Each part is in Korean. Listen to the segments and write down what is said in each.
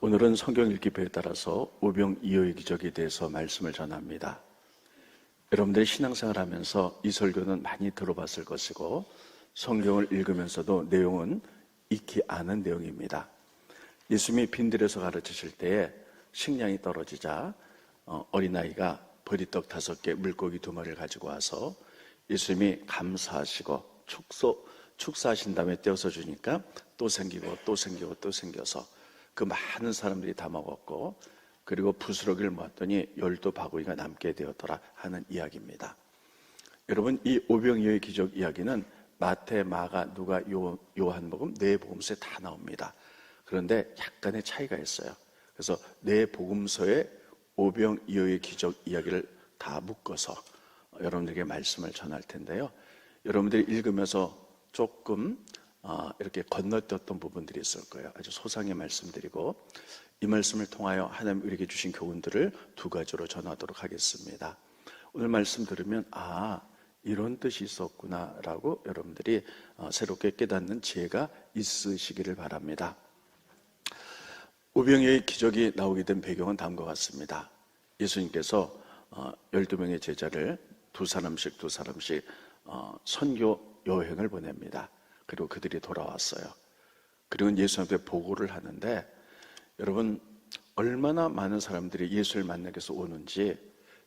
오늘은 성경 읽기표에 따라서 오병이어의 기적에 대해서 말씀을 전합니다. 여러분들이 신앙생활 하면서 이 설교는 많이 들어봤을 것이고 성경을 읽으면서도 내용은 익히 아는 내용입니다. 예수님이 빈들에서 가르치실 때에 식량이 떨어지자 어린아이가 보리떡 5개, 물고기 2마리를 가지고 와서 예수님이 감사하시고 축사하신 다음에 떼어서 주니까 또 생기고 또 생기고 또 생겨서 그 많은 사람들이 다 먹었고, 그리고 부스러기를 모았더니 12바구니가 남게 되었더라 하는 이야기입니다. 여러분, 이 오병이어의 기적 이야기는 마태, 마가, 누가, 요한복음 네 복음서에 다 나옵니다. 그런데 약간의 차이가 있어요. 그래서 네 복음서에 오병이어의 기적 이야기를 다 묶어서 여러분들에게 말씀을 전할 텐데요. 여러분들이 읽으면서 조금 이렇게 건너뛰었던 부분들이 있을 거예요. 아주 소상히 말씀드리고 이 말씀을 통하여 하나님 우리에게 주신 교훈들을 2가지로 전하도록 하겠습니다. 오늘 말씀 들으면 이런 뜻이 있었구나 라고 여러분들이 새롭게 깨닫는 지혜가 있으시기를 바랍니다. 오병이어의 기적이 나오게 된 배경은 다음과 같습니다. 예수님께서 12명의 제자를 두 사람씩 선교 여행을 보냅니다. 그리고 그들이 돌아왔어요. 그리고 예수한테 보고를 하는데, 여러분, 얼마나 많은 사람들이 예수를 만나기 위해서 오는지,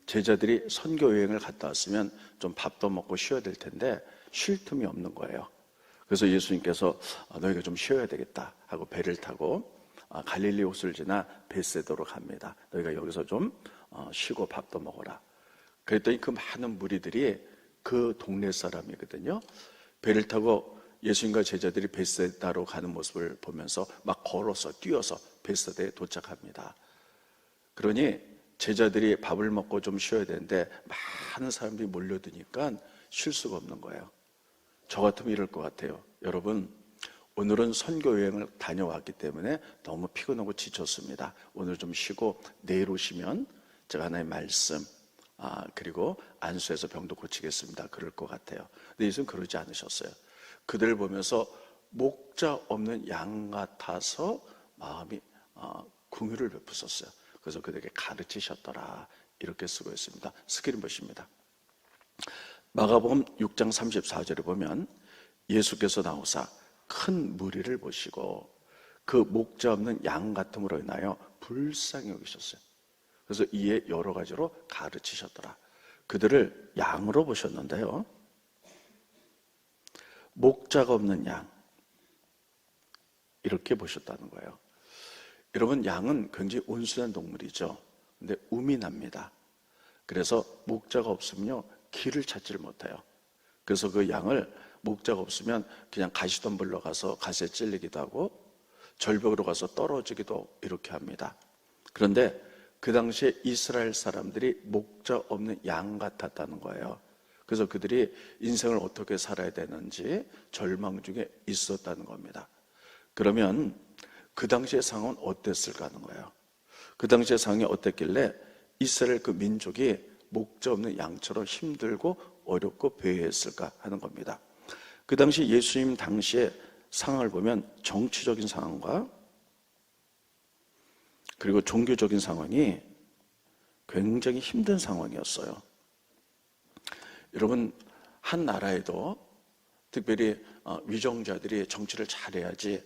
제자들이 선교 여행을 갔다 왔으면 좀 밥도 먹고 쉬어야 될 텐데 쉴 틈이 없는 거예요. 그래서 예수님께서 너희가 좀 쉬어야 되겠다 하고 배를 타고 갈릴리 호수를 지나 벳세다로 갑니다. 너희가 여기서 좀 쉬고 밥도 먹어라. 그랬더니 그 많은 무리들이 그 동네 사람이거든요. 배를 타고 예수님과 제자들이 벳세다로 가는 모습을 보면서 막 걸어서 뛰어서 벳세다에 도착합니다. 그러니 제자들이 밥을 먹고 좀 쉬어야 되는데 많은 사람들이 몰려드니까 쉴 수가 없는 거예요. 저 같으면 이럴 것 같아요. 여러분, 오늘은 선교 여행을 다녀왔기 때문에 너무 피곤하고 지쳤습니다. 오늘 좀 쉬고 내일 오시면 제가 하나의 말씀 그리고 안수해서 병도 고치겠습니다. 그럴 것 같아요. 근데 예수는 그러지 않으셨어요. 그들을 보면서 목자 없는 양 같아서 마음이 긍휼을 베푸셨어요. 그래서 그들에게 가르치셨더라 이렇게 쓰고 있습니다. 스크린 보십니다. 마가복음 6장 34절에 보면 예수께서 나오사 큰 무리를 보시고 그 목자 없는 양 같음으로 인하여 불쌍히 여기셨어요. 그래서 이에 여러 가지로 가르치셨더라. 그들을 양으로 보셨는데요, 목자가 없는 양 이렇게 보셨다는 거예요. 여러분, 양은 굉장히 온순한 동물이죠. 근데 um이 납니다. 그래서 목자가 없으면요 길을 찾지를 못해요. 그래서 그 양을 목자가 없으면 그냥 가시덤불로 가서 갓에 찔리기도 하고 절벽으로 가서 떨어지기도 이렇게 합니다. 그런데 그 당시에 이스라엘 사람들이 목자 없는 양 같았다는 거예요. 그래서 그들이 인생을 어떻게 살아야 되는지 절망 중에 있었다는 겁니다. 그러면 그 당시의 상황은 어땠을까 하는 거예요. 그 당시의 상황이 어땠길래 이스라엘 그 민족이 목자 없는 양처럼 힘들고 어렵고 배회했을까 하는 겁니다. 그 당시 예수님 당시의 상황을 보면 정치적인 상황과 그리고 종교적인 상황이 굉장히 힘든 상황이었어요. 여러분, 한 나라에도 특별히 위정자들이 정치를 잘해야지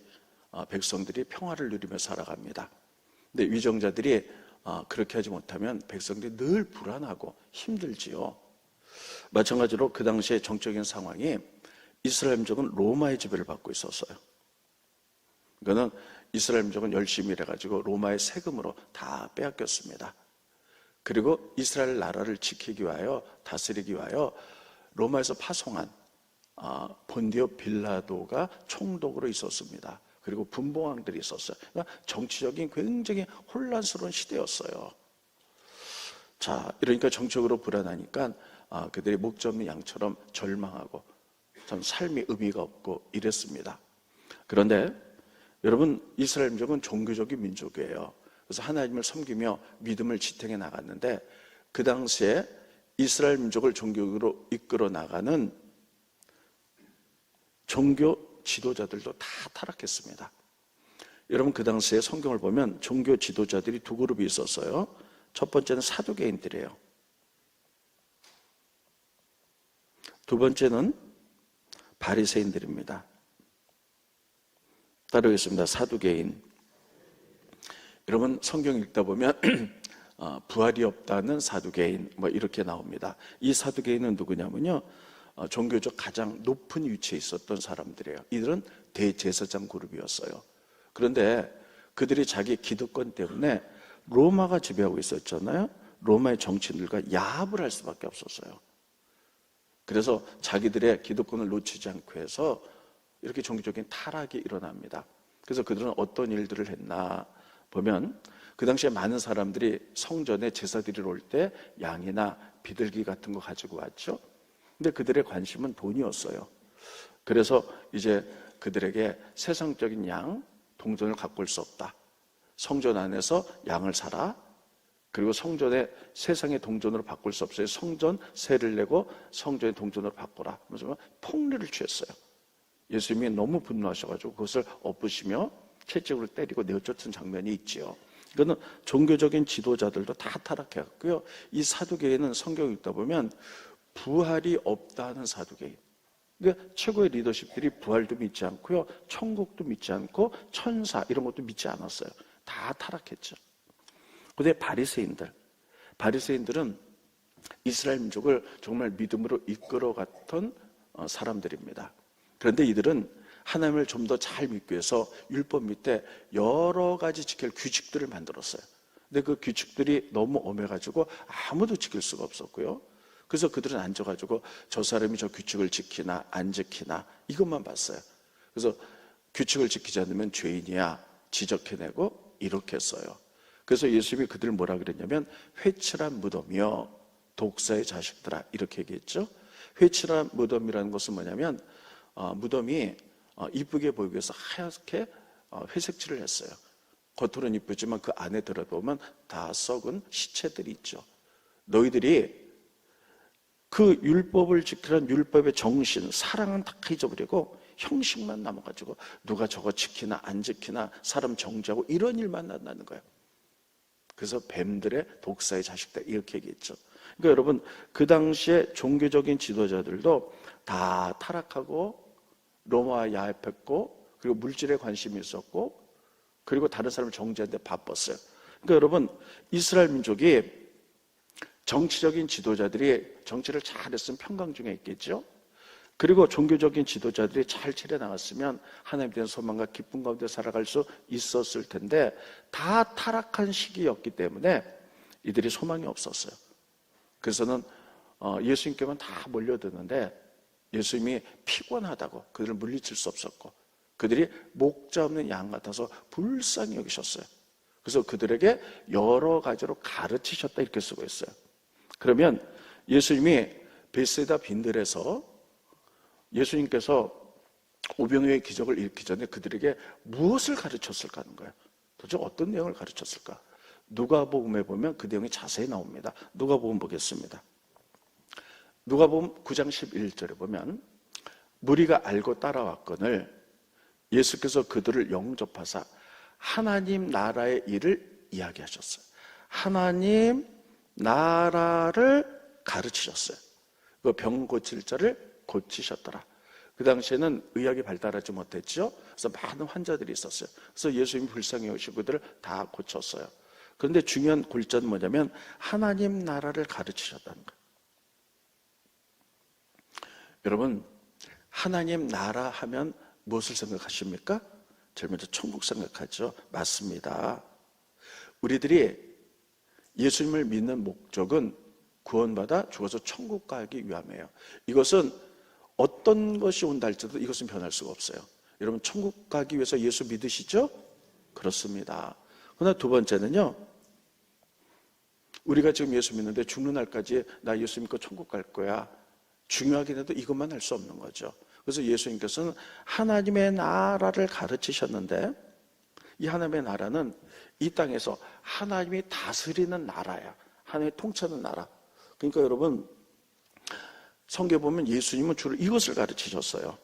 백성들이 평화를 누리며 살아갑니다. 근데 위정자들이 그렇게 하지 못하면 백성들이 늘 불안하고 힘들지요. 마찬가지로 그 당시의 정적인 상황이 이스라엘 민족은 로마의 지배를 받고 있었어요. 그거는 이스라엘 민족은 열심히 일해가지고 로마의 세금으로 다 빼앗겼습니다. 그리고 이스라엘 나라를 지키기 위하여, 다스리기 위하여 로마에서 파송한 본디오 빌라도가 총독으로 있었습니다. 그리고 분봉왕들이 있었어요. 그러니까 정치적인 굉장히 혼란스러운 시대였어요. 자, 이러니까 정적으로 불안하니까 그들이 목자 없는 양처럼 절망하고 참 삶이 의미가 없고 이랬습니다. 그런데 여러분, 이스라엘 민족은 종교적인 민족이에요. 그래서 하나님을 섬기며 믿음을 지탱해 나갔는데 그 당시에 이스라엘 민족을 종교로 이끌어 나가는 종교 지도자들도 다 타락했습니다. 여러분 그 당시에 성경을 보면 종교 지도자들이 두 그룹이 있었어요. 첫 번째는 사두개인들이에요. 두 번째는 바리새인들입니다. 따르겠습니다. 사두개인. 여러분 성경 읽다 보면 부활이 없다는 사두개인 이렇게 나옵니다. 이 사두개인은 누구냐면요, 종교적 가장 높은 위치에 있었던 사람들이에요. 이들은 대제사장 그룹이었어요. 그런데 그들이 자기 기득권 때문에 로마가 지배하고 있었잖아요. 로마의 정치인들과 야합을 할 수밖에 없었어요. 그래서 자기들의 기득권을 놓치지 않고 해서 이렇게 종교적인 타락이 일어납니다. 그래서 그들은 어떤 일들을 했나 보면, 그 당시에 많은 사람들이 성전에 제사 드리러 올 때 양이나 비둘기 같은 거 가지고 왔죠. 근데 그들의 관심은 돈이었어요. 그래서 이제 그들에게 세상적인 양, 동전을 갖고 올 수 없다. 성전 안에서 양을 사라. 그리고 성전에 세상의 동전으로 바꿀 수 없어요. 성전 세를 내고 성전의 동전으로 바꾸라. 그래서 폭리를 취했어요. 예수님이 너무 분노하셔가지고 그것을 엎으시며 채찍으로 때리고 내어쫓은 장면이 있지요. 이거는 종교적인 지도자들도 다 타락해갔고요. 이 사두개인은 성경 읽다 보면 부활이 없다는 사두개인. 그러니까 최고의 리더십들이 부활도 믿지 않고요, 천국도 믿지 않고 천사 이런 것도 믿지 않았어요. 다 타락했죠. 그런데 바리새인들은 이스라엘 민족을 정말 믿음으로 이끌어갔던 사람들입니다. 그런데 이들은 하나님을 좀 더 잘 믿기 위해서 율법 밑에 여러 가지 지킬 규칙들을 만들었어요. 근데 그 규칙들이 너무 엄해가지고 아무도 지킬 수가 없었고요. 그래서 그들은 앉아가지고 저 사람이 저 규칙을 지키나 안 지키나 이것만 봤어요. 그래서 규칙을 지키지 않으면 죄인이야 지적해내고 이렇게 했어요. 그래서 예수님이 그들을 뭐라 그랬냐면 회칠한 무덤이여 독사의 자식들아 이렇게 얘기했죠. 회칠한 무덤이라는 것은 뭐냐면 무덤이 이쁘게 보이기 위해서 하얗게 회색칠을 했어요. 겉으로는 이쁘지만 그 안에 들어보면 다 썩은 시체들이 있죠. 너희들이 그 율법을 지키라는 율법의 정신, 사랑은 다 잊어버리고 형식만 남아가지고 누가 저거 지키나 안 지키나 사람 정죄하고 이런 일만 난다는 거예요. 그래서 뱀들의 독사의 자식들 이렇게 얘기했죠. 그러니까 여러분 그 당시에 종교적인 지도자들도 다 타락하고 로마와 야합했고 그리고 물질에 관심이 있었고 그리고 다른 사람을 정죄하는데 바빴어요. 그러니까 여러분 이스라엘 민족이 정치적인 지도자들이 정치를 잘했으면 평강 중에 있겠죠. 그리고 종교적인 지도자들이 잘 차려나갔으면 하나님에 대한 소망과 기쁨 가운데 살아갈 수 있었을 텐데 다 타락한 시기였기 때문에 이들이 소망이 없었어요. 그래서는 예수님께만 다 몰려드는데 예수님이 피곤하다고 그들을 물리칠 수 없었고 그들이 목자 없는 양 같아서 불쌍히 여기셨어요. 그래서 그들에게 여러 가지로 가르치셨다 이렇게 쓰고 있어요. 그러면 예수님이 베세다 빈들에서 예수님께서 오병이어의 기적을 일으키기 전에 그들에게 무엇을 가르쳤을까 하는 거예요. 도대체 어떤 내용을 가르쳤을까? 누가복음에 보면 그 내용이 자세히 나옵니다. 누가복음 보겠습니다. 누가복음 9장 11절에 보면 무리가 알고 따라왔거늘 예수께서 그들을 영접하사 하나님 나라의 일을 이야기하셨어요. 하나님 나라를 가르치셨어요. 그 병 고칠 자를 고치셨더라. 그 당시에는 의학이 발달하지 못했죠. 그래서 많은 환자들이 있었어요. 그래서 예수님이 불쌍히 여기시고 그들을 다 고쳤어요. 그런데 중요한 골자는 뭐냐면 하나님 나라를 가르치셨다는 거예요. 여러분 하나님 나라 하면 무엇을 생각하십니까? 제일 먼저 천국 생각하죠. 맞습니다. 우리들이 예수님을 믿는 목적은 구원받아 죽어서 천국 가기 위함이에요. 이것은 어떤 것이 온다 할지라도 이것은 변할 수가 없어요. 여러분 천국 가기 위해서 예수 믿으시죠? 그렇습니다. 그러나 두 번째는요, 우리가 지금 예수 믿는데 죽는 날까지 나 예수 믿고 천국 갈 거야, 중요하긴 해도 이것만 할 수 없는 거죠. 그래서 예수님께서는 하나님의 나라를 가르치셨는데 이 하나님의 나라는 이 땅에서 하나님이 다스리는 나라야. 하나님이 통치하는 나라. 그러니까 여러분 성경에 보면 예수님은 주로 이것을 가르치셨어요.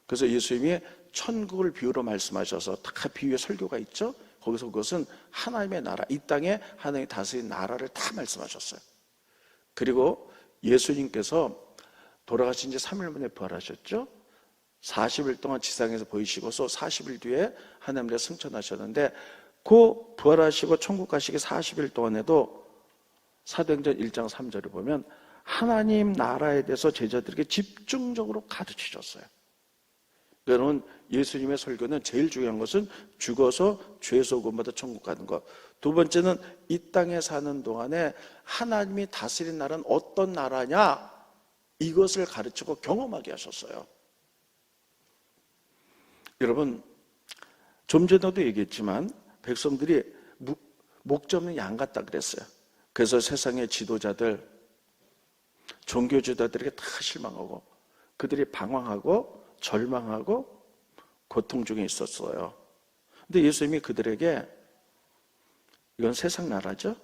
그래서 예수님이 천국을 비유로 말씀하셔서 다 비유의 설교가 있죠. 거기서 그것은 하나님의 나라, 이 땅에 하나님이 다스린 나라를 다 말씀하셨어요. 그리고 예수님께서 돌아가신 지 3일 만에 부활하셨죠. 40일 동안 지상에서 보이시고서 40일 뒤에 하나님께 승천하셨는데, 그 부활하시고 천국 가시기 40일 동안에도 사도행전 1장 3절을 보면 하나님 나라에 대해서 제자들에게 집중적으로 가르치셨어요. 여러분, 예수님의 설교는 제일 중요한 것은 죽어서 죄 소금받아 천국 가는 것. 두 번째는 이 땅에 사는 동안에 하나님이 다스린 나라는 어떤 나라냐, 이것을 가르치고 경험하게 하셨어요. 여러분, 좀 전에도 얘기했지만 백성들이 목자 없는 양 같다 그랬어요. 그래서 세상의 지도자들, 종교지도자들에게 다 실망하고 그들이 방황하고 절망하고 고통 중에 있었어요. 근데 예수님이 그들에게, 이건 세상 나라죠?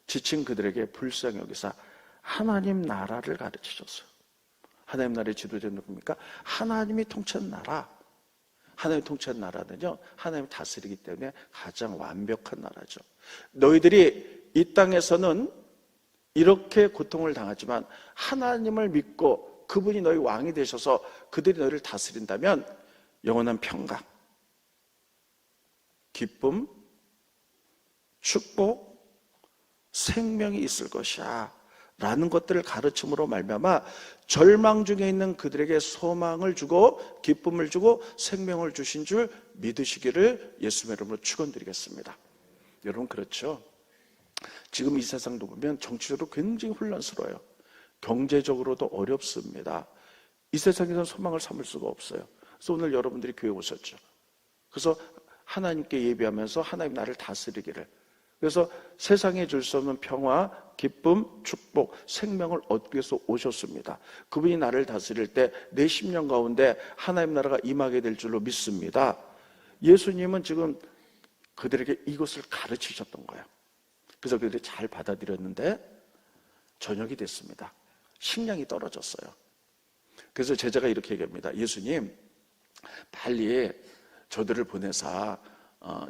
지친 그들에게 불쌍히 여기사 하나님 나라를 가르치셨어요. 하나님 나라의 지도자는 누굽니까? 하나님이 통치하는 나라. 하나님이 통치하는 나라는요, 하나님이 다스리기 때문에 가장 완벽한 나라죠. 너희들이 이 땅에서는 이렇게 고통을 당하지만 하나님을 믿고 그분이 너희 왕이 되셔서 그들이 너희를 다스린다면 영원한 평강, 기쁨, 축복, 생명이 있을 것이야 라는 것들을 가르침으로 말미암아 절망 중에 있는 그들에게 소망을 주고 기쁨을 주고 생명을 주신 줄 믿으시기를 예수님의 이름으로 축원드리겠습니다. 여러분, 그렇죠? 지금 이 세상도 보면 정치적으로 굉장히 혼란스러워요. 경제적으로도 어렵습니다. 이 세상에서는 소망을 삼을 수가 없어요. 그래서 오늘 여러분들이 교회 오셨죠. 그래서 하나님께 예배하면서 하나님 나를 다스리기를, 그래서 세상에 줄 수 없는 평화, 기쁨, 축복, 생명을 얻기 위해서 오셨습니다. 그분이 나를 다스릴 때 내 심령 가운데 하나님 나라가 임하게 될 줄로 믿습니다. 예수님은 지금 그들에게 이것을 가르치셨던 거예요. 그래서 그들이 잘 받아들였는데 저녁이 됐습니다. 식량이 떨어졌어요. 그래서 제자가 이렇게 얘기합니다. 예수님, 빨리 저들을 보내사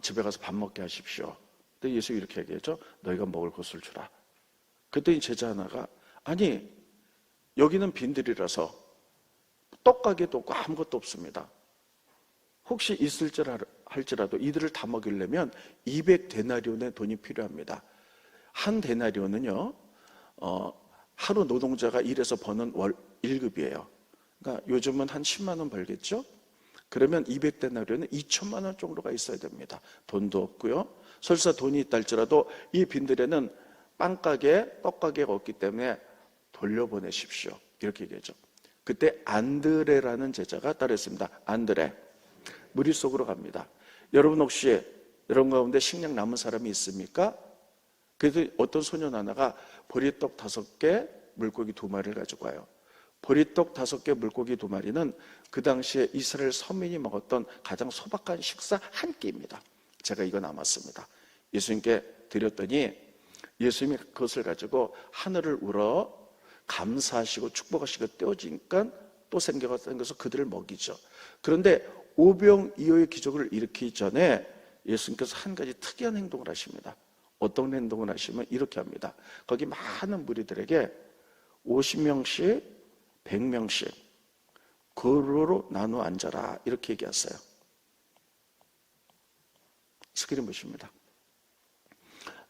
집에 가서 밥 먹게 하십시오. 근데 예수님이 이렇게 얘기했죠. 너희가 먹을 것을 주라. 그랬더니 제자 하나가, 아니, 여기는 빈들이라서 떡가게도 없고 아무것도 없습니다. 혹시 할지라도 이들을 다 먹이려면 200데나리온의 돈이 필요합니다. 한 데나리온은요, 하루 노동자가 일해서 버는 월 1급이에요. 그러니까 요즘은 한 10만 원 벌겠죠? 그러면 200데나리온은 2천만 원 정도가 있어야 됩니다. 돈도 없고요. 설사 돈이 있다 할지라도 이 빈들에는 빵가게, 떡가게가 없기 때문에 돌려보내십시오. 이렇게 얘기하죠. 그때 안드레라는 제자가 따르했습니다. 안드레. 무리 속으로 갑니다. 여러분, 혹시 여러분 가운데 식량 남은 사람이 있습니까? 그래서 어떤 소년 하나가 보리떡 5개, 물고기 2마리를 가지고 와요. 보리떡 5개, 물고기 2마리는 그 당시에 이스라엘 서민이 먹었던 가장 소박한 식사 한 끼입니다. 제가 이거 남았습니다. 예수님께 드렸더니 예수님이 그것을 가지고 하늘을 우러 감사하시고 축복하시고 떼어지니까 또 생겨서 그들을 먹이죠. 그런데 오병이어의 기적을 일으키기 전에 예수님께서 한 가지 특이한 행동을 하십니다. 어떤 행동을 하시면 이렇게 합니다. 거기 많은 무리들에게 50명씩 100명씩 그루로 나누어 앉아라 이렇게 얘기했어요. 스크린 보십니다.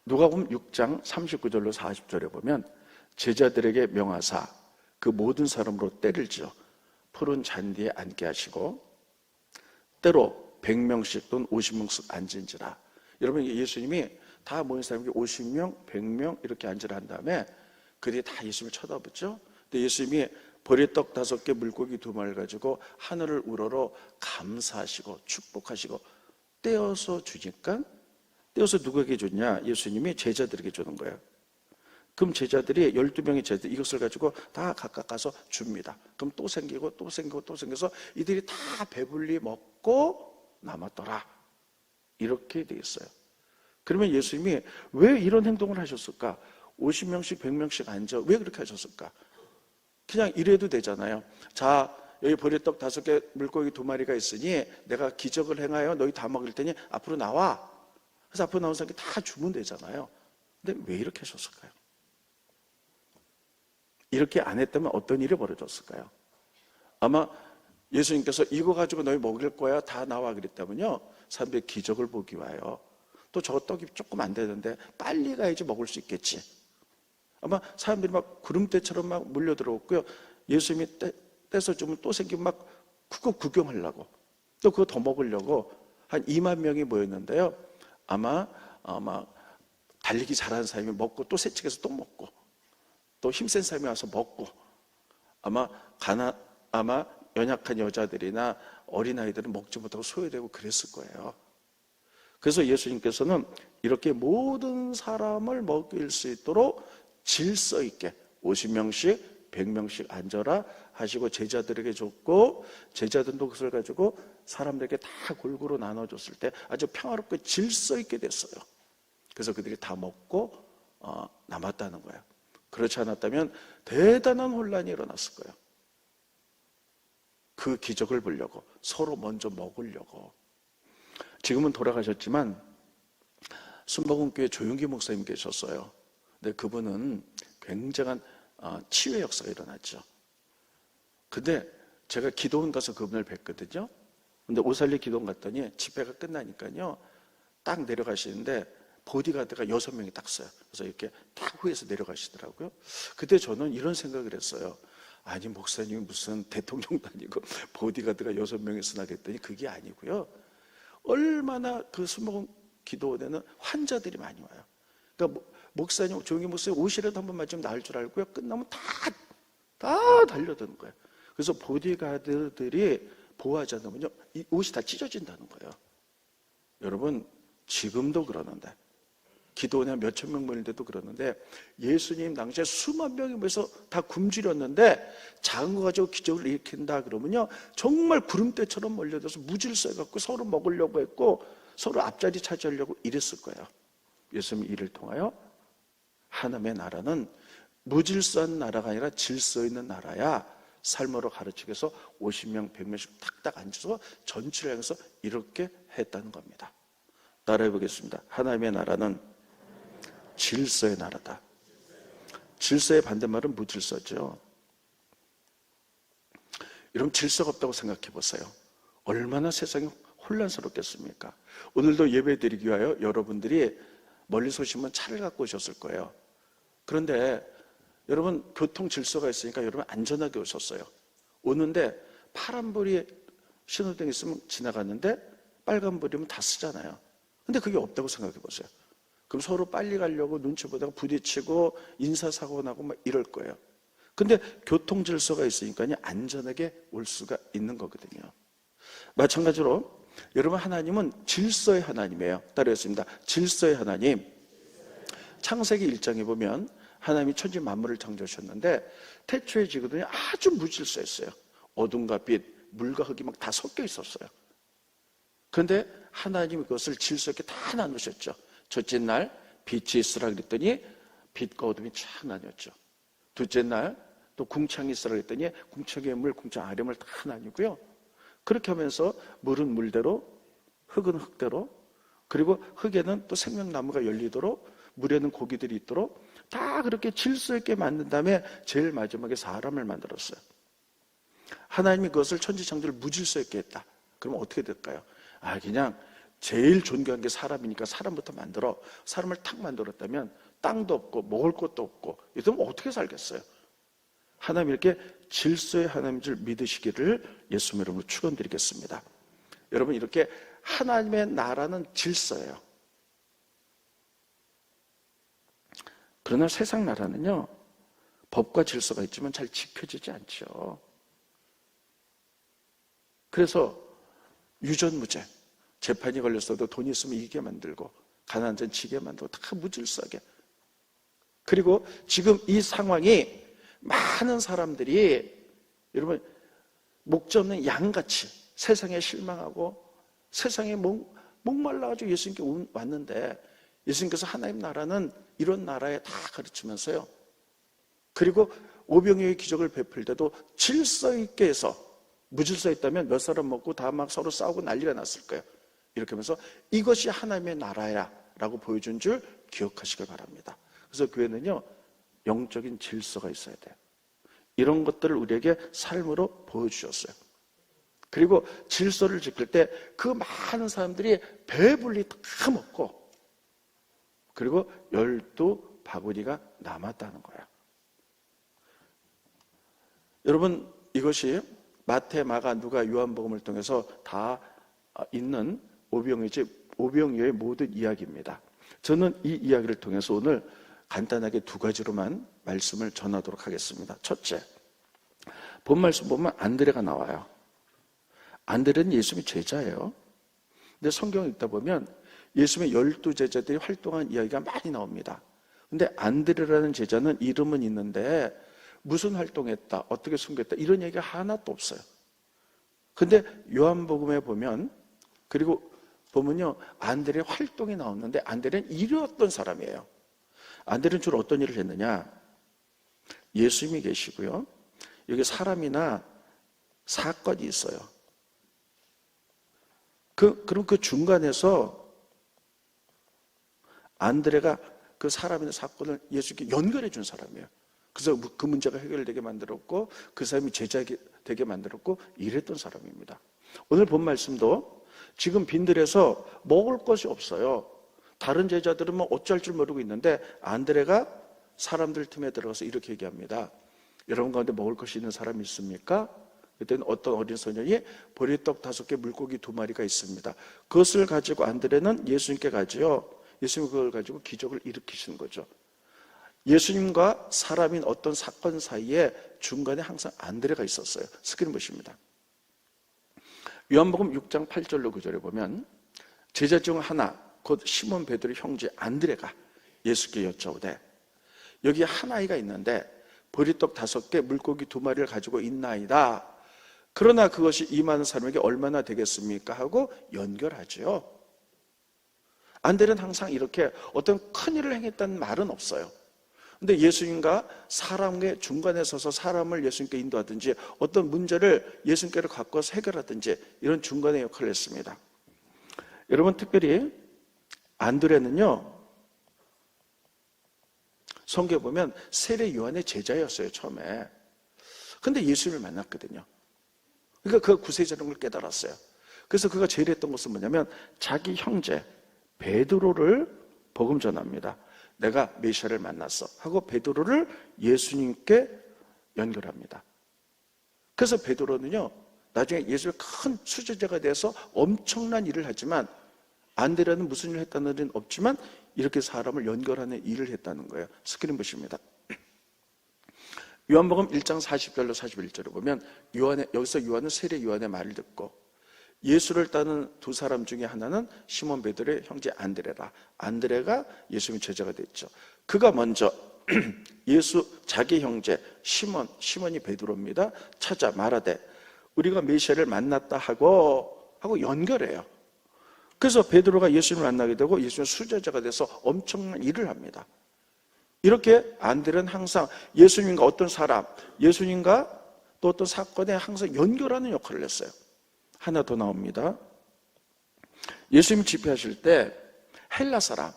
누가복음 6장 39절로 40절에 보면 제자들에게 명하사 그 모든 사람으로 때를 지어 푸른 잔디에 앉게 하시고 때로 100명씩 또는 50명씩 앉은지라. 여러분, 예수님이 다 모인 사람에게 50명, 100명 이렇게 앉으라 한 다음에 그들이 다 예수님을 쳐다보죠. 근데 예수님이 보리떡 5개, 물고기 2마리를 가지고 하늘을 우러러 감사하시고 축복하시고 떼어서 주니까, 떼어서 누구에게 줬냐? 예수님이 제자들에게 주는 거예요. 그럼 제자들이 12명의 제자들 이것을 가지고 다 각각 가서 줍니다. 그럼 또 생기고 또 생기고 또 생겨서 이들이 다 배불리 먹고 남았더라. 이렇게 돼 있어요. 그러면 예수님이 왜 이런 행동을 하셨을까? 50명씩 100명씩 앉아 왜 그렇게 하셨을까? 그냥 이래도 되잖아요. 자, 여기 보리떡 5개, 물고기 2마리가 있으니 내가 기적을 행하여 너희 다 먹일 테니 앞으로 나와. 그래서 앞으로 나온 사람이 다 주면 되잖아요. 근데 왜 이렇게 하셨을까요? 이렇게 안 했다면 어떤 일이 벌어졌을까요? 아마 예수님께서 이거 가지고 너희 먹일 거야, 다 나와 그랬다면요, 사람들이 기적을 보기 와요. 또 저 떡이 조금 안 되는데 빨리 가야지 먹을 수 있겠지. 아마 사람들이 막 구름대처럼 막 몰려들어왔고요, 예수님이 떼서 주면 또 생기면 막 그거 구경하려고, 또 그거 더 먹으려고 한 2만 명이 모였는데요, 아마 달리기 잘하는 사람이 먹고 또 세척해서 또 먹고 또 힘센 사람이 와서 먹고, 아마 연약한 여자들이나 어린아이들은 먹지 못하고 소외되고 그랬을 거예요. 그래서 예수님께서는 이렇게 모든 사람을 먹일 수 있도록 질서 있게 50명씩 100명씩 앉아라 하시고 제자들에게 줬고, 제자들도 그것을 가지고 사람들에게 다 골고루 나눠줬을 때 아주 평화롭게 질서 있게 됐어요. 그래서 그들이 다 먹고 남았다는 거예요. 그렇지 않았다면 대단한 혼란이 일어났을 거예요. 그 기적을 보려고, 서로 먼저 먹으려고. 지금은 돌아가셨지만 순복음교회 조용기 목사님 계셨어요. 근데 그분은 굉장한 치유의 역사가 일어났죠. 근데 제가 기도원 가서 그분을 뵀거든요. 근데 오살리 기도원 갔더니 집회가 끝나니까요, 딱 내려가시는데 보디가드가 6명이 딱 서요. 그래서 이렇게 딱 후에서 내려가시더라고요. 그때 저는 이런 생각을 했어요. 아니, 목사님이 무슨 대통령도 아니고 보디가드가 6명이 쓰나 그랬더니 그게 아니고요, 얼마나 그 순복음 기도원에는 환자들이 많이 와요. 그러니까 목사님, 조용기 목사님 옷이라도 한번 맞으면 나을 줄 알고요, 끝나면 다 달려드는 거예요. 그래서 보디가드들이 보호하지 않으면요, 이 옷이 다 찢어진다는 거예요. 여러분, 지금도 그러는데, 기도원에 몇천 명 모이는데도 그러는데, 예수님 당시에 수만 명이 모여서 다 굶주렸는데 작은 거 가지고 기적을 일으킨다 그러면요, 정말 구름대처럼 몰려들어서 무질서해갖고 서로 먹으려고 했고 서로 앞자리 차지하려고 이랬을 거예요. 예수님 이를 통하여 하나님의 나라는 무질서한 나라가 아니라 질서 있는 나라야 삶으로 가르치기 위해서 50명, 100명씩 탁탁 앉아서 전체를 향해서 이렇게 했다는 겁니다. 따라해 보겠습니다. 하나님의 나라는 질서의 나라다. 질서의 반대말은 무질서죠. 여러분, 질서가 없다고 생각해 보세요. 얼마나 세상이 혼란스럽겠습니까? 오늘도 예배 드리기 위하여 여러분들이 멀리서 오시면 차를 갖고 오셨을 거예요. 그런데 여러분, 교통 질서가 있으니까 여러분 안전하게 오셨어요. 오는데 파란불이 신호등이 있으면 지나갔는데 빨간불이면 다 쓰잖아요. 근데 그게 없다고 생각해 보세요. 그럼 서로 빨리 가려고 눈치 보다가 부딪히고 인사사고 나고 막 이럴 거예요. 근데 교통 질서가 있으니까요, 안전하게 올 수가 있는 거거든요. 마찬가지로 여러분, 하나님은 질서의 하나님이에요. 따르겠습니다. 질서의 하나님. 창세기 1장에 보면 하나님이 천지 만물을 창조하셨는데 태초의 지구들이 아주 무질서했어요. 어둠과 빛, 물과 흙이 막 다 섞여 있었어요. 그런데 하나님이 그것을 질서 있게 다 나누셨죠. 첫째 날 빛이 있으라 그랬더니 빛과 어둠이 쫙 나뉘었죠. 둘째 날 또 궁창이 있으라 그랬더니 궁창의 물, 궁창 아래물 다 나뉘고요. 그렇게 하면서 물은 물대로, 흙은 흙대로, 그리고 흙에는 또 생명나무가 열리도록, 물에는 고기들이 있도록 다 그렇게 질서 있게 만든 다음에 제일 마지막에 사람을 만들었어요. 하나님이 그것을 천지창조를 무질서 있게 했다. 그럼 어떻게 될까요? 그냥 제일 존귀한 게 사람이니까 사람부터 만들어. 사람을 탁 만들었다면 땅도 없고 먹을 것도 없고 이러면 어떻게 살겠어요? 하나님 이렇게 질서의 하나님인 줄 믿으시기를 예수님 이름으로 축원드리겠습니다. 여러분, 이렇게 하나님의 나라는 질서예요. 그러나 세상 나라는요, 법과 질서가 있지만 잘 지켜지지 않죠. 그래서 유전무죄, 재판이 걸렸어도 돈 있으면 이기게 만들고 가난한 자는 지게 만들고 다 무질서하게. 그리고 지금 이 상황이 많은 사람들이 여러분 목자 없는 양같이 세상에 실망하고 세상에 목말라가지고 예수님께 왔는데, 예수님께서 하나님 나라는 이런 나라에 다 가르치면서요, 그리고 오병이어의 기적을 베풀 때도 질서 있게 해서 무질서했다면 몇 사람 먹고 다 막 서로 싸우고 난리가 났을 거예요. 이렇게 하면서 이것이 하나님의 나라야 라고 보여준 줄 기억하시길 바랍니다. 그래서 교회는요, 영적인 질서가 있어야 돼요. 이런 것들을 우리에게 삶으로 보여주셨어요. 그리고 질서를 지킬 때 그 많은 사람들이 배불리 다 먹고, 그리고 12바구니가 남았다는 거야. 여러분, 이것이 마태, 마가, 누가, 요한복음을 통해서 다 있는 오병이어의 모든 이야기입니다. 저는 이 이야기를 통해서 오늘 간단하게 두 가지로만 말씀을 전하도록 하겠습니다. 첫째, 본 말씀 보면 안드레가 나와요. 안드레는 예수님의 제자예요. 근데 성경을 읽다 보면 예수님의 12제자들이 활동한 이야기가 많이 나옵니다. 근데 안드레라는 제자는 이름은 있는데 무슨 활동했다, 어떻게 숨겼다, 이런 얘기가 하나도 없어요. 근데 요한복음에 보면, 그리고 보면요, 안드레의 활동이 나오는데 안드레는 일이었던 사람이에요. 안드레는 주로 어떤 일을 했느냐? 예수님이 계시고요, 여기 사람이나 사건이 있어요. 그럼 그 중간에서 안드레가 그 사람이나 사건을 예수님께 연결해 준 사람이에요. 그래서 그 문제가 해결되게 만들었고, 그 사람이 제자가 되게 만들었고, 이랬던 사람입니다. 오늘 본 말씀도 지금 빈들에서 먹을 것이 없어요. 다른 제자들은 뭐 어쩔 줄 모르고 있는데 안드레가 사람들 틈에 들어가서 이렇게 얘기합니다. 여러분 가운데 먹을 것이 있는 사람이 있습니까? 그때는 어떤 어린 소년이 보리떡 5개, 물고기 2마리가 있습니다. 그것을 가지고 안드레는 예수님께 가지요. 예수님이 그걸 가지고 기적을 일으키시는 거죠. 예수님과 사람인 어떤 사건 사이에 중간에 항상 안드레가 있었어요. 스크린 보십니다. 요한복음 6장 8절로 9절에 보면 제자 중 하나, 곧 시몬 베드로의 형제 안드레가 예수께 여쭤오되, 여기 한 아이가 있는데 보리떡 5개, 물고기 2마리를 가지고 있나이다. 그러나 그것이 이 많은 사람에게 얼마나 되겠습니까? 하고 연결하죠. 안드레는 항상 이렇게 어떤 큰 일을 행했다는 말은 없어요. 근데 예수님과 사람의 중간에 서서 사람을 예수님께 인도하든지 어떤 문제를 예수님께로 갖고 와서 해결하든지 이런 중간의 역할을 했습니다. 여러분, 특별히 안드레는요, 성경에 보면 세례 요한의 제자였어요, 처음에. 근데 예수님을 만났거든요. 그러니까 그가 구세주라는 걸 깨달았어요. 그래서 그가 제일 했던 것은 뭐냐면 자기 형제 베드로를 복음 전합니다. 내가 메시아를 만났어 하고 베드로를 예수님께 연결합니다. 그래서 베드로는요, 나중에 예수의 큰 수제자가 돼서 엄청난 일을 하지만, 안드레는 무슨 일을 했다는 일은 없지만 이렇게 사람을 연결하는 일을 했다는 거예요. 스크린 보십니다. 요한복음 1장 40절로 41절에 보면 여기서 요한은 세례 요한의 말을 듣고, 예수를 따르는 두 사람 중에 하나는 시몬 베드로의 형제 안드레라. 안드레가 예수님의 제자가 됐죠. 그가 먼저 자기 형제 시몬이 베드로입니다. 찾아 말하되 우리가 메시아를 만났다 하고 연결해요. 그래서 베드로가 예수님을 만나게 되고 예수님의 수제자가 돼서 엄청난 일을 합니다. 이렇게 안드레는 항상 예수님과 어떤 사람, 예수님과 또 어떤 사건에 항상 연결하는 역할을 했어요. 하나 더 나옵니다. 예수님 집회하실 때 헬라 사람,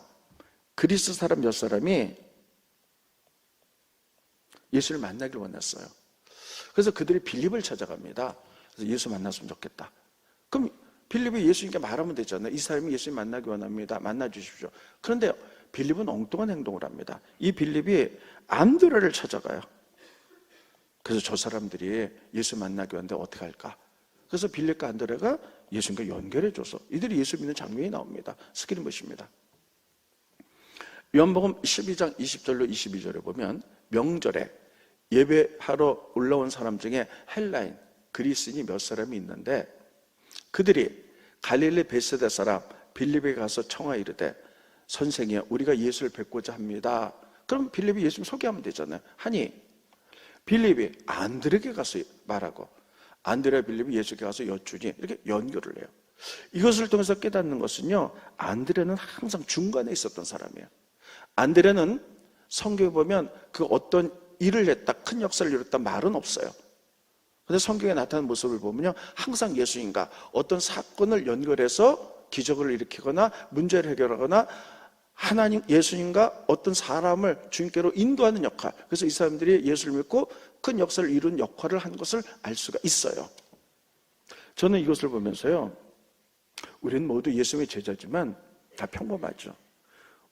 그리스 사람 몇 사람이 예수를 만나길 원했어요. 그래서 그들이 빌립을 찾아갑니다. 그래서 예수 만났으면 좋겠다. 그럼 빌립이 예수님께 말하면 되잖아요. 이 사람이 예수님 만나기 원합니다. 만나 주십시오. 그런데 빌립은 엉뚱한 행동을 합니다. 이 빌립이 안드레를 찾아가요. 그래서 저 사람들이 예수 만나기 원하는데 어떻게 할까? 그래서 빌립과 안드레가 예수님과 연결해줘서 이들이 예수 믿는 장면이 나옵니다. 스크린 보십니다. 요한복음 12장 20절로 22절에 보면 명절에 예배하러 올라온 사람 중에 헬라인, 그리스인이 몇 사람이 있는데 그들이 갈릴리 베세다 사람 빌립에 가서 청하 이르되 선생이여 우리가 예수를 뵙고자 합니다. 그럼 빌립이 예수님 소개하면 되잖아요. 하니 빌립이 안드레에게 가서 말하고 안드레와 빌립이 예수께 가서 여쭈니 이렇게 연결을 해요. 이것을 통해서 깨닫는 것은요, 안드레는 항상 중간에 있었던 사람이에요. 안드레는 성경에 보면 그 어떤 일을 했다, 큰 역사를 이뤘다 말은 없어요. 근데 성경에 나타난 모습을 보면요, 항상 예수님과 어떤 사건을 연결해서 기적을 일으키거나 문제를 해결하거나 하나님, 예수님과 어떤 사람을 주님께로 인도하는 역할, 그래서 이 사람들이 예수를 믿고 큰 역사를 이룬 역할을 한 것을 알 수가 있어요. 저는 이것을 보면서요, 우리는 모두 예수님의 제자지만 다 평범하죠.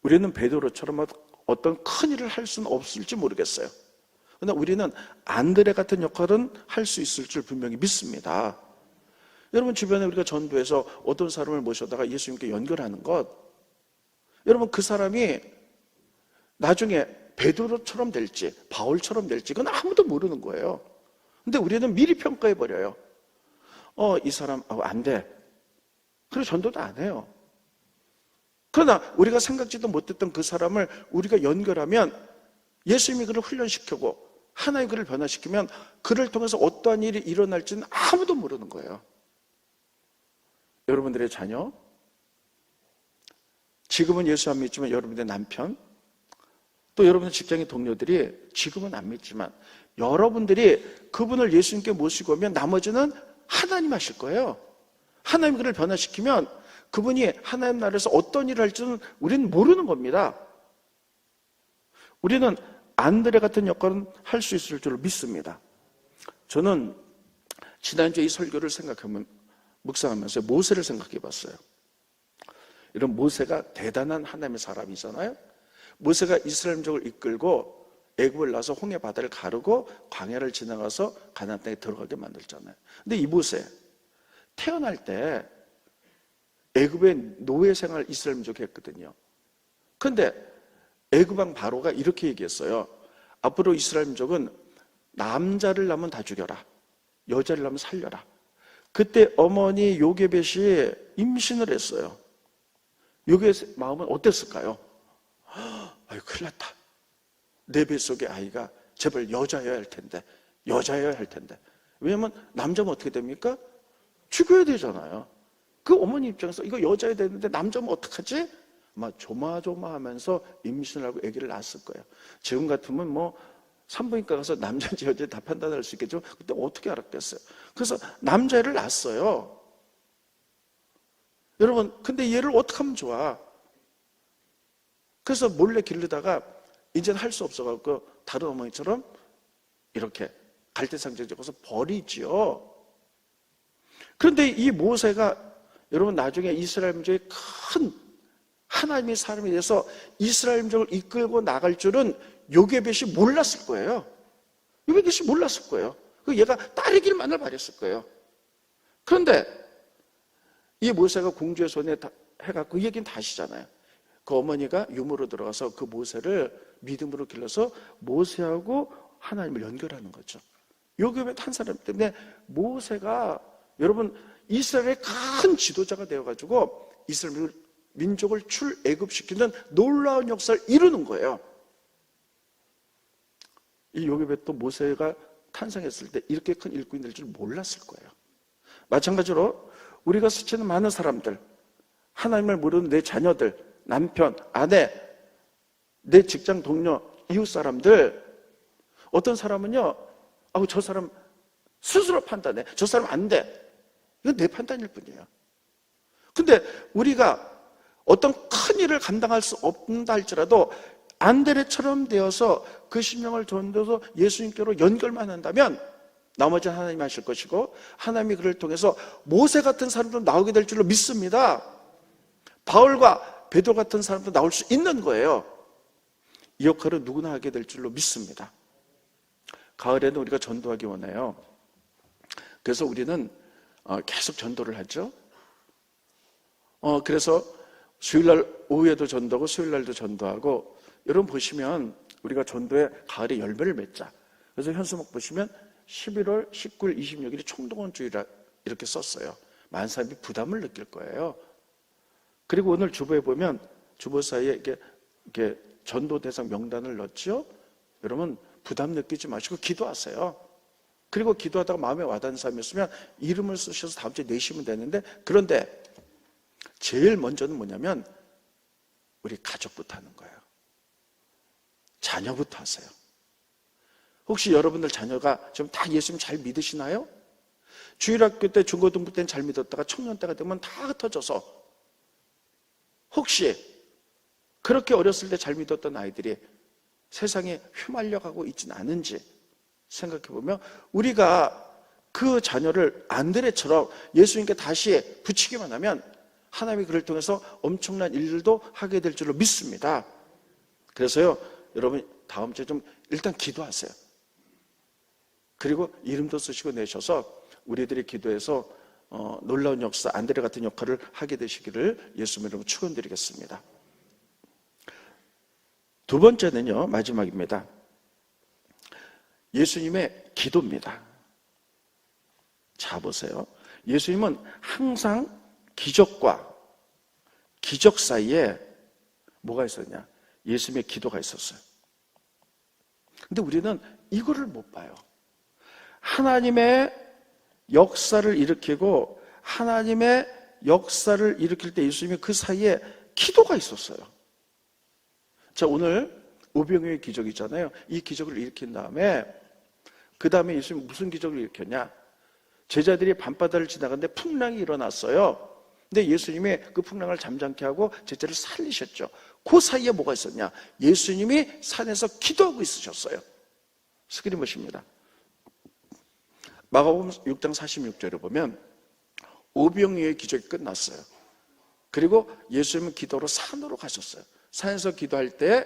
우리는 베드로처럼 어떤 큰 일을 할 수는 없을지 모르겠어요. 그러나 우리는 안드레 같은 역할은 할 수 있을 줄 분명히 믿습니다. 여러분 주변에 우리가 전도해서 어떤 사람을 모셔다가 예수님께 연결하는 것, 여러분 그 사람이 나중에 베드로처럼 될지 바울처럼 될지 그건 아무도 모르는 거예요. 근데 우리는 미리 평가해버려요. 이 사람 안 돼. 그래서 전도도 안 해요. 그러나 우리가 생각지도 못했던 그 사람을 우리가 연결하면 예수님이 그를 훈련시키고 하나의 그를 변화시키면 그를 통해서 어떠한 일이 일어날지는 아무도 모르는 거예요. 여러분들의 자녀, 지금은 예수 안 믿지만 여러분들의 남편, 또 여러분의 직장의 동료들이 지금은 안 믿지만 여러분들이 그분을 예수님께 모시고 오면 나머지는 하나님 하실 거예요. 하나님이 그를 변화시키면 그분이 하나님 나라에서 어떤 일을 할지는 우리는 모르는 겁니다. 우리는 안드레 같은 역할은 할 수 있을 줄로 믿습니다. 저는 지난주에 이 설교를 묵상하면서 모세를 생각해 봤어요. 이런 모세가 대단한 하나님의 사람이잖아요. 모세가 이스라엘 민족을 이끌고 애굽을 나서 홍해 바다를 가르고 광야를 지나가서 가나안 땅에 들어가게 만들잖아요. 근데 이 모세 태어날 때 애굽의 노예 생활을 이스라엘 민족이 했거든요. 그런데 애굽 왕 바로가 이렇게 얘기했어요. 앞으로 이스라엘 민족은 남자를 낳으면 다 죽여라, 여자를 낳으면 살려라. 그때 어머니 요게벳이 임신을 했어요. 요게벳의 마음은 어땠을까요? 아유, 큰일 났다. 내 뱃속의 아이가 제발 여자여야 할 텐데, 여자여야 할 텐데. 왜냐면 남자면 어떻게 됩니까? 죽여야 되잖아요. 그 어머니 입장에서 이거 여자여야 되는데 남자면 어떡하지? 아마 조마조마하면서 임신을 하고 아기를 낳았을 거예요. 지금 같으면 뭐 산부인과 가서 남자인지 여자인지 다 판단할 수 있겠죠. 그때 어떻게 알았겠어요? 그래서 남자애를 낳았어요. 여러분, 근데 얘를 어떻게 하면 좋아? 그래서 몰래 기르다가 이제는 할 수 없어갖고 다른 어머니처럼 이렇게 갈대상자에 적어서 버리지요. 그런데 이 모세가 여러분 나중에 이스라엘 민족의 큰 하나님의 사람이 돼서 이스라엘 민족을 이끌고 나갈 줄은 요게벳이 몰랐을 거예요. 요게벳이 몰랐을 거예요. 얘가 딸이길 만을 바랬을 거예요. 그런데 이 모세가 공주의 손에 해갖고 이 얘기는 다 아시잖아요. 그 어머니가 유모로 들어가서 그 모세를 믿음으로 길러서 모세하고 하나님을 연결하는 거죠. 요게벳 한 사람 때문에 모세가 여러분 이스라엘의 큰 지도자가 되어가지고 이스라엘 민족을 출애굽시키는 놀라운 역사를 이루는 거예요. 이 요게벳도 모세가 탄생했을 때 이렇게 큰 일꾼이 될 줄 몰랐을 거예요. 마찬가지로 우리가 스치는 많은 사람들, 하나님을 모르는 내 자녀들, 남편, 아내, 내 직장 동료, 이웃 사람들, 어떤 사람은요, 저 사람 스스로 판단해. 저 사람 안 돼. 이건 내 판단일 뿐이에요. 근데 우리가 어떤 큰 일을 감당할 수 없다 할지라도 안드레처럼 되어서 그 심령을 전도해서 예수님께로 연결만 한다면 나머지는 하나님이 하실 것이고 하나님이 그를 통해서 모세 같은 사람도 나오게 될 줄로 믿습니다. 바울과 베드로 같은 사람도 나올 수 있는 거예요. 이 역할을 누구나 하게 될 줄로 믿습니다. 가을에는 우리가 전도하기 원해요. 그래서 우리는 계속 전도를 하죠. 그래서 수요일날 오후에도 전도하고 수요일날도 전도하고, 여러분 보시면 우리가 전도에 가을에 열매를 맺자. 그래서 현수막 보시면 11월 19일, 26일이 총동원주의라 이렇게 썼어요. 많은 사람이 부담을 느낄 거예요. 그리고 오늘 주보에 보면 주보 사이에 이렇게 전도 대상 명단을 넣었죠. 여러분 부담 느끼지 마시고 기도하세요. 그리고 기도하다가 마음에 와닿는 사람이 있으면 이름을 쓰셔서 다음 주에 내시면 되는데, 그런데 제일 먼저는 뭐냐면 우리 가족부터 하는 거예요. 자녀부터 하세요. 혹시 여러분들 자녀가 좀 다 예수님 잘 믿으시나요? 주일학교 때, 중고등부 때는 잘 믿었다가 청년 때가 되면 다 흩어져서, 혹시 그렇게 어렸을 때 잘 믿었던 아이들이 세상에 휘말려가고 있지는 않은지 생각해보면, 우리가 그 자녀를 안드레처럼 예수님께 다시 붙이기만 하면 하나님이 그를 통해서 엄청난 일들도 하게 될 줄로 믿습니다. 그래서요, 여러분 다음 주에 좀 일단 기도하세요. 그리고 이름도 쓰시고 내셔서 우리들이 기도해서 놀라운 역사, 안드레 같은 역할을 하게 되시기를 예수님 이름으로 축원드리겠습니다. 두 번째는요, 마지막입니다. 예수님의 기도입니다. 자, 보세요. 예수님은 항상 기적과 기적 사이에 뭐가 있었냐? 예수님의 기도가 있었어요. 근데 우리는 이거를 못 봐요. 하나님의 역사를 일으키고 하나님의 역사를 일으킬 때 예수님이 그 사이에 기도가 있었어요. 자, 오늘 오병이어의 기적이 있잖아요. 이 기적을 일으킨 다음에 그 다음에 예수님이 무슨 기적을 일으켰냐? 제자들이 밤바다를 지나가는데 풍랑이 일어났어요. 근데 예수님이 그 풍랑을 잠잠케 하고 제자를 살리셨죠. 그 사이에 뭐가 있었냐? 예수님이 산에서 기도하고 있으셨어요. 스크린 보십니다. 마가복음 6장 46절에 보면 오병이어의 기적이 끝났어요. 그리고 예수님은 기도로 산으로 가셨어요. 산에서 기도할 때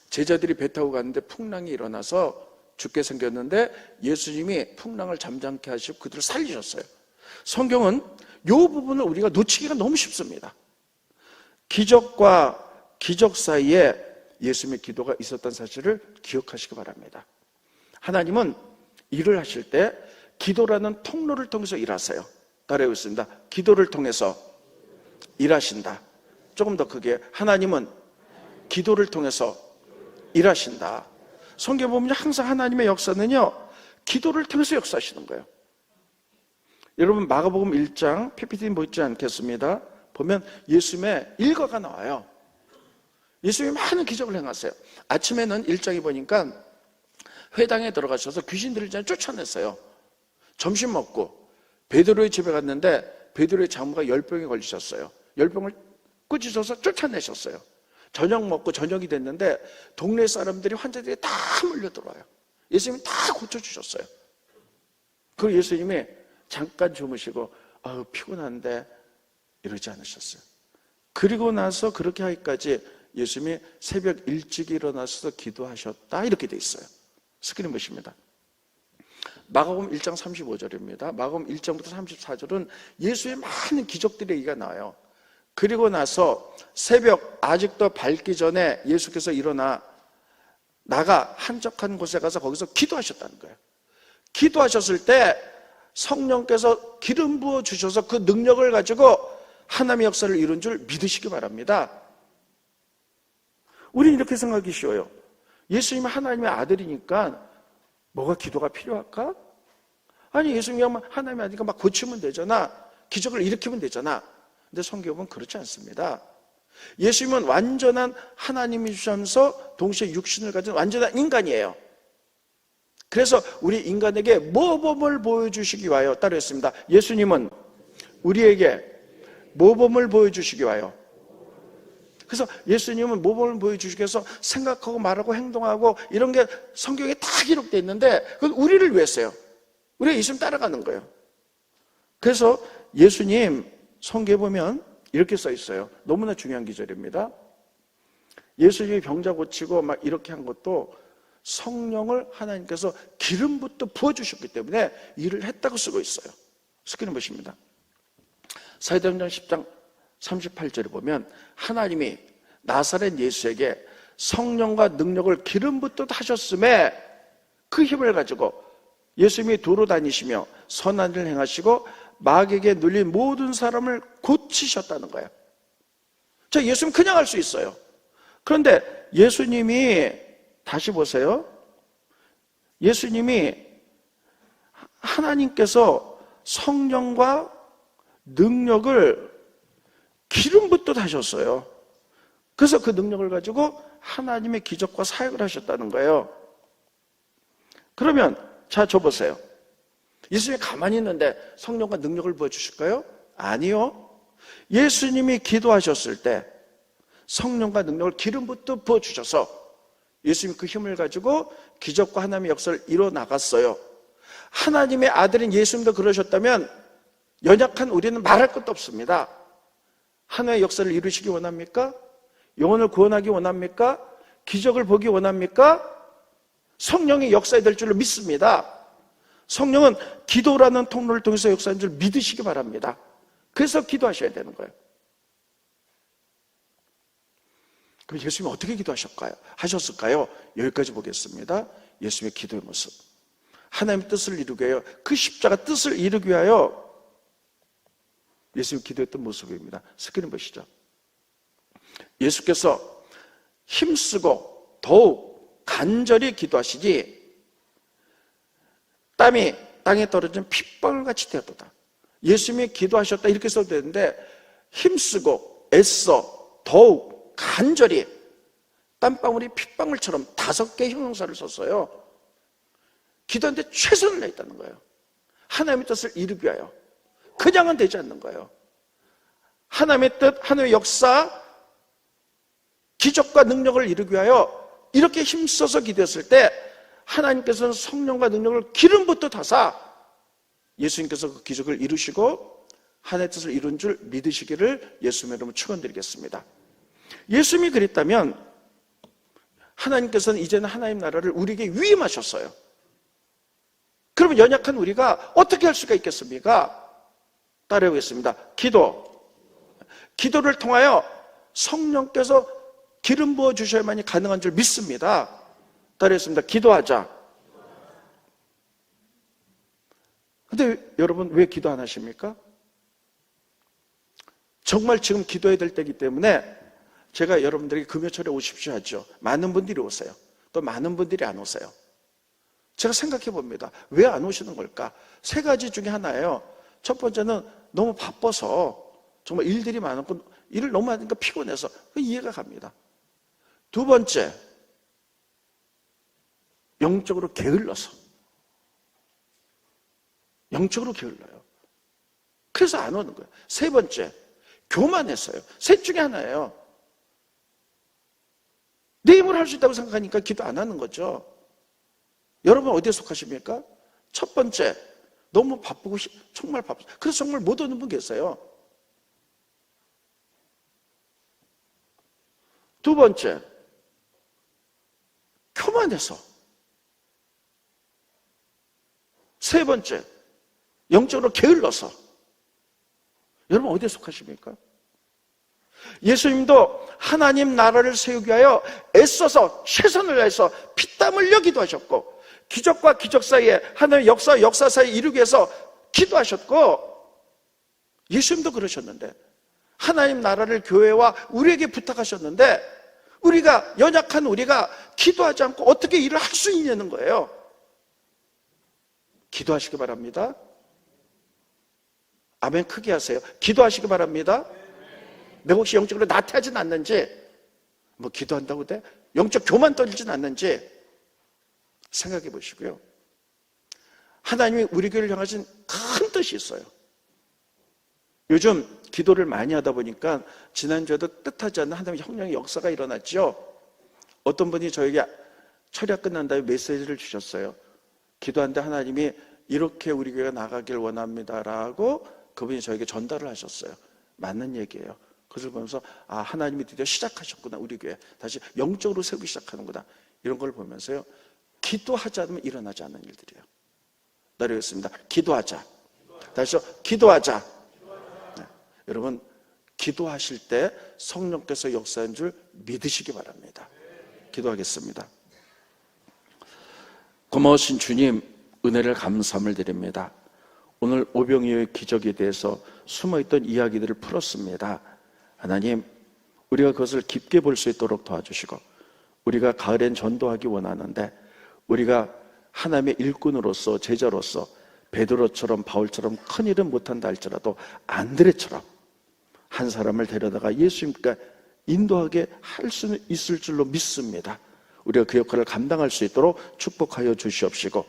제자들이 배 타고 갔는데 풍랑이 일어나서 죽게 생겼는데 예수님이 풍랑을 잠잠케 하시고 그들을 살리셨어요. 성경은 이 부분을 우리가 놓치기가 너무 쉽습니다. 기적과 기적 사이에 예수님의 기도가 있었던 사실을 기억하시기 바랍니다. 하나님은 일을 하실 때 기도라는 통로를 통해서 일하세요. 따라해보겠습니다. 기도를 통해서 일하신다. 조금 더 크게, 하나님은 기도를 통해서 일하신다. 성경 보면 항상 하나님의 역사는요, 기도를 통해서 역사하시는 거예요. 여러분 마가복음 1장 PPT 보이지 않겠습니다. 보면 예수님의 일과가 나와요. 예수님이 많은 기적을 행하세요. 아침에는 1장에 보니까 회당에 들어가셔서 귀신들을 쫓아냈어요. 점심 먹고 베드로의 집에 갔는데 베드로의 장모가 10병에 걸리셨어요. 10병을 꾸짖어서 쫓아내셨어요. 저녁 먹고 저녁이 됐는데 동네 사람들이, 환자들이 다 몰려들어와요. 예수님이 다 고쳐주셨어요. 그리고 예수님이 잠깐 주무시고 아유 피곤한데 이러지 않으셨어요. 그리고 나서 그렇게 하기까지 예수님이 새벽 일찍 일어나서 기도하셨다, 이렇게 돼 있어요. 스크린 보십니다. 마가복음 1장 35절입니다. 마가복음 1장부터 34절은 예수의 많은 기적들의 얘기가 나와요. 그리고 나서 새벽 아직도 밝기 전에 예수께서 일어나 나가 한적한 곳에 가서 거기서 기도하셨다는 거예요. 기도하셨을 때 성령께서 기름 부어 주셔서 그 능력을 가지고 하나님의 역사를 이룬 줄 믿으시기 바랍니다. 우리는 이렇게 생각하기 쉬워요. 예수님은 하나님의 아들이니까 뭐가 기도가 필요할까? 아니, 예수님이 하나님의 아들이니까 막 고치면 되잖아. 기적을 일으키면 되잖아. 근데 성경은 그렇지 않습니다. 예수님은 완전한 하나님이시면서 동시에 육신을 가진 완전한 인간이에요. 그래서 우리 인간에게 모범을 보여주시기 위하여, 따르겠습니다. 예수님은 우리에게 모범을 보여주시기 위하여. 그래서 예수님은 모범을 보여주시기 위해서 생각하고 말하고 행동하고 이런 게 성경에 다 기록되어 있는데 그건 우리를 위해서요. 우리가 예수님 따라가는 거예요. 그래서 예수님 성경에 보면 이렇게 써 있어요. 너무나 중요한 기절입니다. 예수님이 병자 고치고 막 이렇게 한 것도 성령을 하나님께서 기름부터 부어주셨기 때문에 일을 했다고 쓰고 있어요. 스크린 보십니다. 사도행전 10장 38절에 보면 하나님이 나사렛 예수에게 성령과 능력을 기름부터 하셨음에 그 힘을 가지고 예수님이 도로 다니시며 선한 일을 행하시고 마귀에게 눌린 모든 사람을 고치셨다는 거예요. 자, 예수님 그냥 할 수 있어요. 그런데 예수님이, 다시 보세요. 예수님이 하나님께서 성령과 능력을 기름부터 하셨어요. 그래서 그 능력을 가지고 하나님의 기적과 사역을 하셨다는 거예요. 그러면 자, 줘보세요. 예수님이 가만히 있는데 성령과 능력을 부어주실까요? 아니요. 예수님이 기도하셨을 때 성령과 능력을 기름부터 부어주셔서 예수님이 그 힘을 가지고 기적과 하나님의 역사를 이뤄나갔어요. 하나님의 아들인 예수님도 그러셨다면 연약한 우리는 말할 것도 없습니다. 하나님의 역사를 이루시기 원합니까? 영혼을 구원하기 원합니까? 기적을 보기 원합니까? 성령이 역사에 될 줄로 믿습니다. 성령은 기도라는 통로를 통해서 역사하는 줄 믿으시기 바랍니다. 그래서 기도하셔야 되는 거예요. 그럼 예수님이 어떻게 하셨을까요? 여기까지 보겠습니다. 예수님의 기도의 모습. 하나님의 뜻을 이루기 위하여, 그 십자가 뜻을 이루기 위하여 예수님이 기도했던 모습입니다. 스크린 보시죠. 예수께서 힘쓰고 더욱 간절히 기도하시니 땀이 땅에 떨어진 핏방울같이 되었도다. 예수님이 기도하셨다 이렇게 써도 되는데 힘쓰고 애써 더욱 간절히 땀방울이 핏방울처럼 5개의 형용사를 썼어요. 기도하는데 최선을 다했다는 거예요. 하나님의 뜻을 이루기 위하여. 그냥은 되지 않는 거예요. 하나님의 뜻, 하나님의 역사, 기적과 능력을 이루기 위하여 이렇게 힘써서 기도했을 때 하나님께서는 성령과 능력을 기름부터 타사 예수님께서 그 기적을 이루시고 하나님의 뜻을 이룬 줄 믿으시기를 예수님의 이름으로 축원드리겠습니다. 예수님이 그랬다면 하나님께서는 이제는 하나님 나라를 우리에게 위임하셨어요. 그러면 연약한 우리가 어떻게 할 수가 있겠습니까? 따라해보겠습니다. 기도를 통하여 성령께서 기름 부어 주셔야만이 가능한 줄 믿습니다. 따라했습니다. 기도하자. 근데 여러분 왜 기도 안 하십니까? 정말 지금 기도해야 될 때이기 때문에 제가 여러분들에게 금요철에 오십시오 하죠. 많은 분들이 오세요. 또 많은 분들이 안 오세요. 제가 생각해 봅니다. 왜 안 오시는 걸까? 3가지 중에 하나예요. 첫 번째는 너무 바빠서 정말 일들이 많았고 일을 너무 하니까 피곤해서 이해가 갑니다. 2번째, 영적으로 게을러서. 영적으로 게을러요. 그래서 안 오는 거예요. 3번째, 교만했어요. 셋 중에 하나예요. 내 힘으로 할 수 있다고 생각하니까 기도 안 하는 거죠. 여러분 어디에 속하십니까? 첫 번째, 너무 바쁘고 정말 바쁘고 그래서 정말 못 오는 분 계세요. 2번째, 교만해서. 3번째, 영적으로 게을러서. 여러분 어디에 속하십니까? 예수님도 하나님 나라를 세우기 위하여 애써서 최선을 다해서 피땀 흘려 기도하셨고 기적과 기적 사이에 하나님의 역사 사이에 이루기 위해서 기도하셨고 예수님도 그러셨는데 하나님 나라를 교회와 우리에게 부탁하셨는데 우리가 연약한 우리가 기도하지 않고 어떻게 일을 할 수 있냐는 거예요. 기도하시기 바랍니다. 아멘 크게 하세요. 기도하시기 바랍니다. 내가 혹시 영적으로 나태하진 않는지 뭐 기도한다고 돼? 영적 교만 떨리진 않는지 생각해 보시고요. 하나님이 우리 교회를 향하신 큰 뜻이 있어요. 요즘 기도를 많이 하다 보니까 지난주에도 뜻하지 않는 하나님의 형량의 역사가 일어났죠. 어떤 분이 저에게 철야 끝난 다음에 메시지를 주셨어요. 기도하는데 하나님이 이렇게 우리 교회가 나가길 원합니다라고 그분이 저에게 전달을 하셨어요. 맞는 얘기예요. 그것을 보면서 아 하나님이 드디어 시작하셨구나. 우리 교회 다시 영적으로 세우기 시작하는구나. 이런 걸 보면서요. 기도하지 않으면 일어나지 않는 일들이에요. 내려겠습니다. 기도하자. 다시 기도하자. 네. 여러분 기도하실 때 성령께서 역사한 줄 믿으시기 바랍니다. 기도하겠습니다. 고마우신 주님 은혜를 감사함을 드립니다. 오늘 오병이어의 기적에 대해서 숨어있던 이야기들을 풀었습니다. 하나님 우리가 그것을 깊게 볼 수 있도록 도와주시고 우리가 가을엔 전도하기 원하는데 우리가 하나님의 일꾼으로서 제자로서 베드로처럼 바울처럼 큰 일은 못한다 할지라도 안드레처럼 한 사람을 데려다가 예수님께 인도하게 할 수 있을 줄로 믿습니다. 우리가 그 역할을 감당할 수 있도록 축복하여 주시옵시고,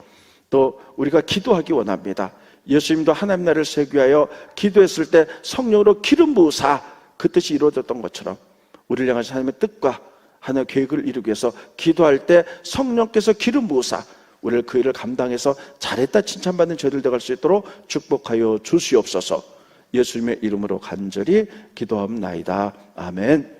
또 우리가 기도하기 원합니다. 예수님도 하나님 나라를 세우기 위하여 기도했을 때 성령으로 기름 부으사 그 뜻이 이루어졌던 것처럼 우리를 향하신 하나님의 뜻과 하나님의 계획을 이루기 위해서 기도할 때 성령께서 기름 부으사 우리를 그 일을 감당해서 잘했다 칭찬받는 저희들 되갈 수 있도록 축복하여 주시옵소서. 예수님의 이름으로 간절히 기도하옵나이다. 아멘.